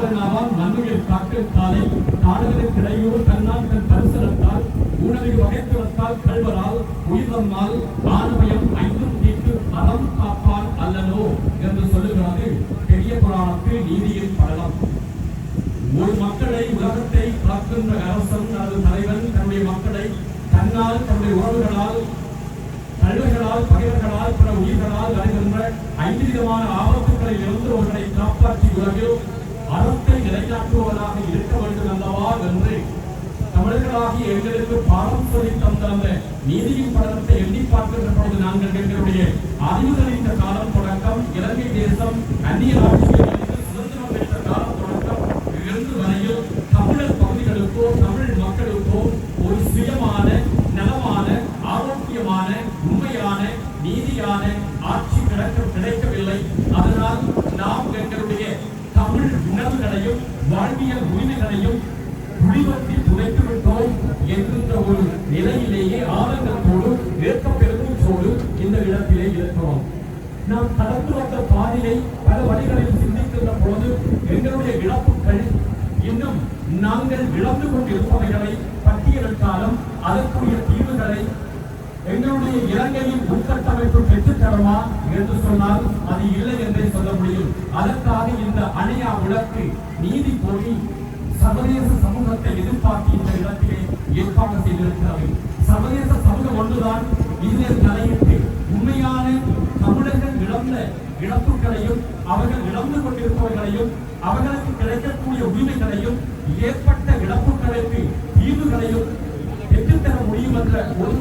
மாதனாவால் மண்ணுயில் காட்டில் காலை காடுகளுக்கு இடையூறு தன்னால் தன் பரிசனத்தால் உணவில் வகைத்துவத்தால் கல்வரால் உயிர்வம்மால் ஆணவயம் ஐந்தும் தீட்டு அறம் காப்பான் அல்லனோ என்று சொல்லுகிறது பெரிய புராணத்தில் நீதியின் படலம். ஒரு மக்களை உலகத்தை காக்கின்ற அரசன் அல்லது தலைவன் தன்னுடைய மக்களை தன்னால் தன்னுடைய உறவுகளால் கல்வர்களால் பகைவர்களால் பிற உயிர்களால் வருகின்ற 5 விதமான ஆபத்துக்களில் இருந்து ஒன்றை காப்பாற்றி உலகில் அறத்தை நிலைநாட்டுவதாக இருக்க வேண்டும் அல்லவா என்று தமிழர்களாகிய எங்களுக்கு பாடம் சொல்லி தந்த அந்த நீதியின் படத்தை எண்ணி பார்க்கின்ற பொழுது நாங்கள் எங்களுடைய அறிவுகளின் காலம் தொடக்கம் இலங்கை தேசம் அந்நிய ஆட்சியில் சுதந்திரம் பெற்ற காலம் தொடக்கம் இருந்து வரையில் தமிழர் பகுதிகளுக்கோ தமிழ் மக்களுக்கோ ஒரு சுயமான நலமான ஆரோக்கியமான உண்மையான நீதியான ஆட்சி கிடைக்கவில்லை. அதனால் நாம் எங்களுடைய தமிழ் உணர்வுகளையும் வாழ்வியல் உரிமைகளையும் குடிவத்தி துளைத்துவிட்டோம் என்கின்ற ஒரு நிலையிலேயே ஆதங்கத்தோடு ஏற்கப்பெருமூச்சோடு இந்த இடத்திலே இருக்கிறோம். நாம் கடந்து வந்த பாதையை பல வழிகளில் சிந்திக்கின்ற பொழுது எங்களுடைய இழப்புகள் இன்னும் நாங்கள் இழந்து கொண்டிருப்பவைகளை பட்டியலிட்டாலும் அதற்குரிய தீர்வுகளை எங்களுடைய இலங்கையின் உட்கட்டமைப்பு பெற்றுத்தருமா என்று சொன்னால் அது இல்லை என்றே சொல்ல முடியும். அதற்காக இந்த அணையா விளக்கு நீதி கோரி சர்வதேச சமூகத்தை எதிர்பார்த்து இந்த இடத்திலே ஏற்பாடு செய்திருக்கிறது. சர்வதேச சமூகம் ஒன்றுதான் இதில் தலையிட்டு உண்மையான தமிழர்கள் இழந்த இழப்புகளையும் அவர்கள் இழந்து கொண்டிருப்பவர்களையும் அவர்களுக்கு கிடைக்கக்கூடிய உரிமைகளையும் ஏற்பட்ட இழப்புகளுக்கு தீர்வுகளையும் பெற்றுத்தர முடியும் என்ற ஒரு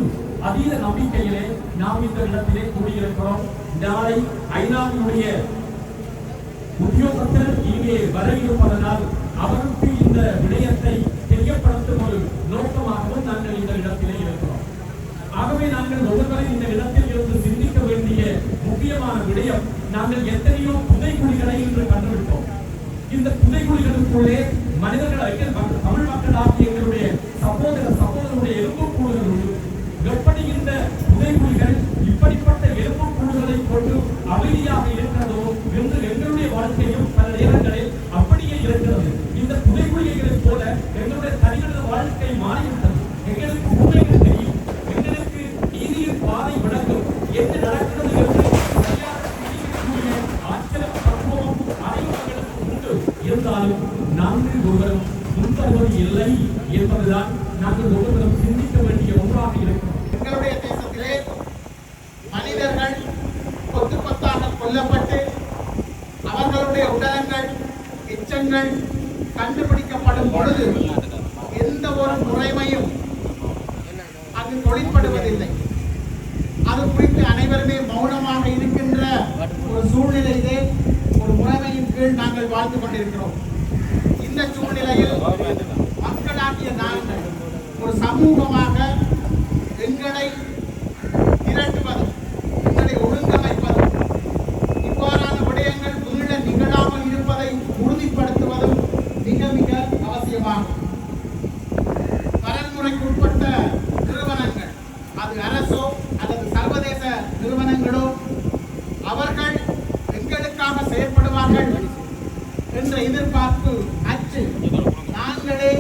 அதீத நம்பிக்கையிலே நாம் இந்த இடத்திலே கூடியிருக்கிறோம். நாளை ஐநாவுடைய உத்தியோகத்தில் இங்கே வர இருப்பதனால் அவருக்கு இந்த விடயத்தை தெரியப்படுத்தும் ஒரு நோக்கமாகவும் நாங்கள் இந்த இடத்திலே இருக்கிறோம். ஆகவே நாங்கள் ஒவ்வொருவரும் இந்த இடத்தில் இருந்து சிந்திக்க வேண்டிய முக்கியமான விடயம், நாங்கள் எத்தனையோ புதைக்குழிகளை இன்று கண்டுவிட்டோம். இந்த புதைக்குழிகளுக்குள்ளே மனிதர்கள் தமிழ் மக்களாகிய எங்களுடைய சகோதரனுடைய எலும்புக்கூடுகள் உண்டு. எப்படி இந்த புதைக்குழிகள் இப்படிப்பட்ட எலும்புக்கூடுகளை கொண்டு அமைதியாக இருக்கிறதோ என்று எங்களுடைய வாழ்க்கையும் பல நேரங்களில் அப்படியே இருக்கிறது. இந்த புதைக்குழிகளை போல எங்களுடைய தனிநட வாழ்க்கை மாறிவிட்டது. எங்களுக்கு உண்மைகள் தெரியும், எங்களுக்கு நீதியின் பாதை விளக்கும், என்ன நடக்கிறது என்று சரியாக ஆச்சரிய தத்துவம் அனைவர்களுக்கு உண்டு. இருந்தாலும் நாங்கள் ஒருவரும் முன்வருவது இல்லை என்பதுதான் நாங்கள் ஒவ்வொருவரும் சிந்திக்க வேண்டிய ஒன்றாக இருக்கிறோம். எங்களுடைய தேசத்திலே மனிதர்கள் கொத்து கொத்தாக கொல்லப்பட்டு அவர்களுடைய உடலங்கள் எச்சங்கள் கண்டுபிடிக்கப்படும் பொழுது எந்த ஒரு முறைமையும் அங்கு தொழிற்படுவதில்லை. அது குறித்து அனைவருமே மௌனமாக இருக்கின்ற ஒரு சூழ்நிலையிலே ஒரு முறைமையின் கீழ் நாங்கள் வாழ்ந்து கொண்டிருக்கிறோம். இந்த சூழ்நிலையில் மக்களாகிய நாங்கள் ஒரு சமூகமாக எங்களை திரட்டுவதும் எங்களை ஒழுங்கமைப்பதும் இவ்வாறான விடயங்கள் மீள நிகழாமல் இருப்பதை உறுதிப்படுத்துவதும் மிக மிக அவசியமாகும். வரன்முறைக்குட்பட்ட நிறுவனங்கள், அது அரசோ அல்லது சர்வதேச நிறுவனங்களோ, அவர்கள் எங்களுக்காக செயற்படுவார்கள் என்ற எதிர்பார்ப்பு அச்சு. நாங்களே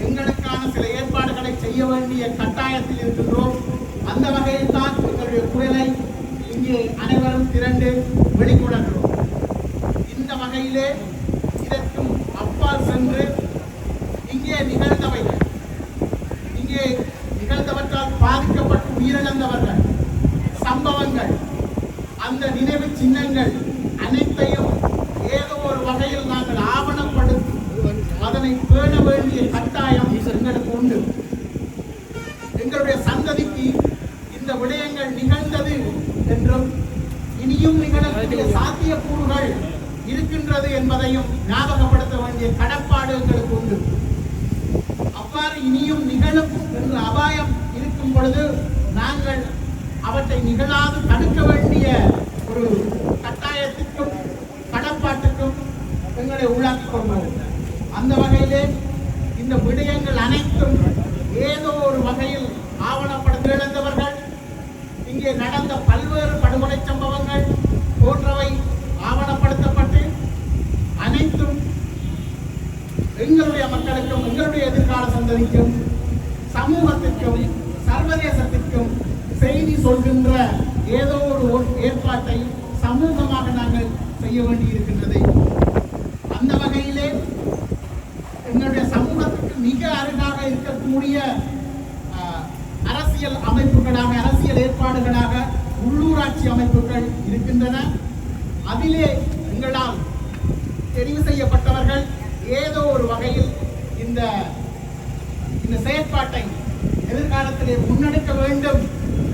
எங்களுக்கான சில ஏற்பாடுகளை செய்ய வேண்டிய கட்டாயத்தில் இருக்கின்றோம். அந்த வகையில் தான் எங்களுடைய குரலை இங்கே அனைவரும் திரண்டு வெளிக்கொணர்கிறோம். இந்த வகையிலே இதற்கும் அப்பால் சென்று இங்கே நிகழ்ந்தவற்றால் பாதிக்கப்பட்டு உயிரிழந்தவர்கள் சம்பவங்கள், அந்த நினைவு சின்னங்கள் அனைத்தையும் ஏதோ ஒரு வகையில் நாங்கள் ஆவணப்படுத்தி அதனை பேண வேண்டிய கட்டாயம் எங்களுக்கு உண்டு. எங்களுடைய சந்ததிக்கு இந்த விடயங்கள் நிகழ்ந்தது என்றும் இனியும் நிகழக்கூடிய சாத்தியக்கூறுகள் இருக்கின்றது என்பதையும் ஞாபகப்படுத்த வேண்டிய கடப்பாடு எங்களுக்கு உண்டு. அவ்வாறு இனியும் நிகழும் என்ற அபாயம் இருக்கும் பொழுது நாங்கள் அவற்றை நிகழாது தடுக்க வேண்டிய ஒரு கட்டாயத்திற்கும் கடப்பாட்டுக்கும் எங்களை உள்ளாக்கிக் கொள்வோம். அந்த வகையிலே இந்த விடயங்கள் அனைத்தும் ஏதோ ஒரு வகையில் ஆவணப்படுத்த இழந்தவர்கள், இங்கே நடந்த பல்வேறு படுகொலை சம்பவங்கள் போன்றவை ஆவணப்படுத்தப்பட்டு அனைத்தும் எங்களுடைய மக்களுக்கும் எங்களுடைய எதிர்கால சந்ததிக்கும் சமூகத்திற்கும் சர்வதேசத்திற்கும் செய்தி சொல்கின்ற ஏதோ ஒரு ஏற்பாட்டை சமூகமாக நாங்கள் செய்ய வேண்டியிருக்கின்றது. அந்த வகையிலே எங்களுடைய சமூகத்துக்கு மிக அருகாக இருக்கக்கூடிய அரசியல் அமைப்புகளாக அரசியல் ஏற்பாடுகளாக உள்ளூராட்சி அமைப்புகள் இருக்கின்றன. அதிலே எங்களால் தெரிவு செய்யப்பட்டவர்கள் ஏதோ ஒரு வகையில் இந்த செயற்பாட்டை எதிர்காலத்திலே முன்னெடுக்க வேண்டும்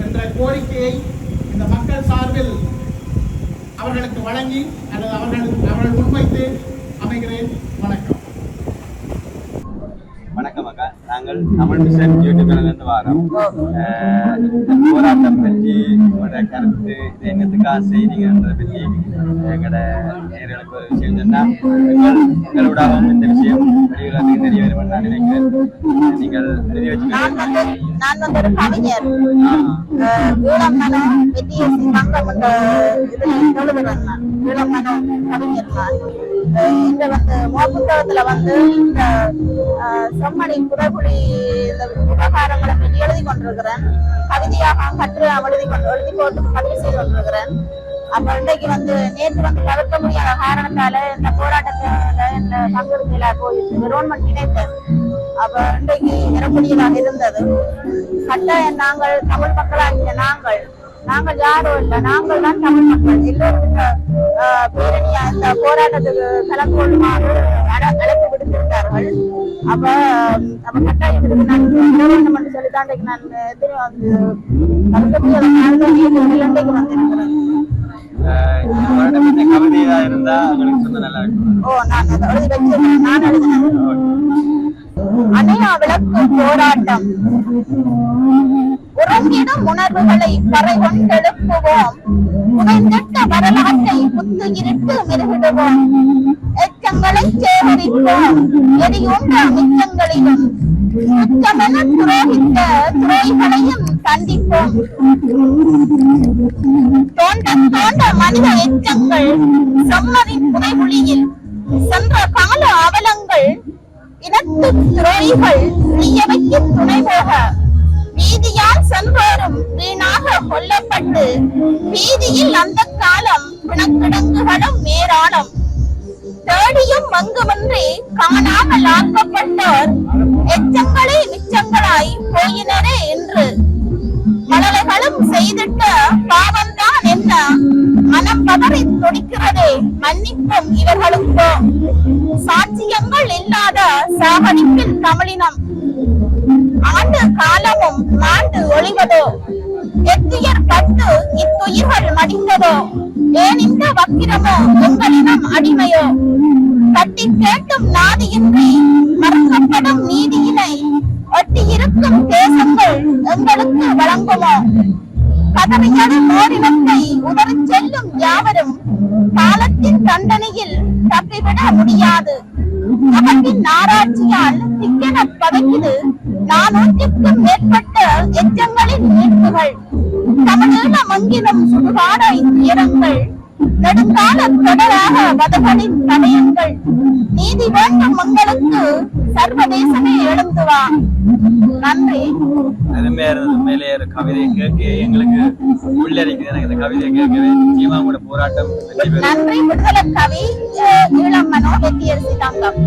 என்ற கோரிக்கையை இந்த மக்கள் சார்பில் அவர்களுக்கு வழங்கி அல்லது அவர்கள் முன்வைத்து அமைகிறேன். வணக்கம். வணக்கம் அக்கா, நாங்கள் தமிழ் மிஷன் யூடியூப் சேனல்லேருந்து வரோம். போராட்டம் பற்றி உங்களோட கருத்து இது என்னத்துக்காக செய்தீங்கன்றதை பற்றி எங்களோட நேர்களுக்கு ஒரு விஷயம் சொன்னால் எங்களோடாகவும் இந்த விஷயம் வெளியுறவுக்கு தெரிய வரும்னு நான் நினைக்கிறேன். நீங்கள் எழுதி வச்சுக்கோங்க. நான் வந்து ஒரு கவிஞர். ஈழமனம் வெற்றியரசி தங்கம் என்ற இதில் எழுதுறேன். நான் ஈழமனம் கவிஞர். நான் இந்த புத்தகத்துல இந்த செம்மணி புறகுழி இந்த விவகாரங்களை பற்றி எழுதி கொண்டிருக்கிறேன். கவிதையாக கற்று எழுதி போட்டு பதிவு செய்து கொண்டிருக்கிறேன். அப்ப இன்றைக்கு நேற்று தவிர்க்க முடியாத காரணத்தால இந்த போராட்டத்துல இந்த பங்கெடுக்கல போயிட்டு கவர்மெண்ட் நினைத்தது. அப்ப இன்றைக்கு நிரப்படியதாக இருந்தது. கட்டாயம் நாங்கள் தமிழ் மக்களாகிய நாங்கள் யாரும் இல்லை, நாங்கள் தான் தமிழ் மக்கள். எல்லோரும் பேரணியா இந்த போராட்டத்துக்கு கலந்து கொள்ளுமாறு அழைப்பு விடுத்திருந்தார்கள். அப்ப கட்டாயம் கவர்மெண்ட் சொல்லித்தான் நான் தவிர்க்க முடியாத இலண்டைக்கு வந்திருக்கிறேன். கவிதையா இருந்தா உங்களுக்கு சொன்ன நல்லா இருக்கும். நான் எழுதி வச்சிருக்கேன். நான் எழுதினேன். அணையா விளக்கு போராட்டம். உறங்கிடும் உணர்வுகளை பறை கொண்டெழுப்புவோம். புகைந்திட்ட வரலாற்றை புத்து இருட்டு மெருகிடுவோம். எச்சங்களை சேகரிப்போம். எரியுண்ட மிச்சங்களிலும் உச்சமென துரோகித்த துறைகளையும் சந்திப்போம். தோண்ட தோண்ட மனித எச்சங்கள் செம்மறின் புதைகுழியில் சென்ற கால அவலங்கள் இனத்து துறைகள் இயவைக்கு துணை போக வீதியால் சென்றோரும் வீணாக கொல்லப்பட்டு வீதியில் அந்த காலம் பிணக்கிடங்குகளும் ஏராளம். தேடியும் மங்குமின்றி காணாமல் ஆக்கப்பட்டோர் எச்சங்களே மிச்சங்களாய் போயினரே என்று மழலைகளும் செய்திட்ட பாவம்தான் என்ன மனம் பதறி துடிக்கிறதே. மன்னிப்பும் இவர்களுக்கோ சாட்சியங்கள் இல்லாத சாகடிப்பில் தமிழினம் ஆண்டு காலமும் மாண்டு ஒளிவதோ. எத்துயர் பட்டு இத்துயிர்கள் மடிந்ததோ. ஏன் இந்த வக்கிரமோ எங்களிடம் அடிமையோ. கட்டி கேட்டும் நாதியின்றி மறுக்கப்படும் நீதியினை ஒட்டியிருக்கும் தேசங்கள் எங்களுக்கு வழங்குமோ. கதறியடும் ஓரினத்தை உதறி செல்லும் யாவரும் காலத்தின் தண்டனையில் தப்பிவிட முடியாது. அவற்றின் ஆராய்ச்சியால் திக்கென பதைக்குது 400க்கும் மேற்பட்ட எச்சங்களின் மீட்புகள். தமிழீழ மங்கிலும் சுடுகாட துயரங்கள். நெடுங்கால தொடராக வதகளின் தடயங்கள். நீதி வேண்டும் மக்களுக்கு சர்வதேசமே எழுந்துவா. நன்றி. மேலே கவிதை கேட்க எங்களுக்கு உள்ளிருக்குது. எனக்கு இந்த கவிதை கேட்கவே நிச்சயமா கூட போராட்டம். நன்றி. விடுதலை கவி ஈழமனம் வெற்றியரசி தங்கம்.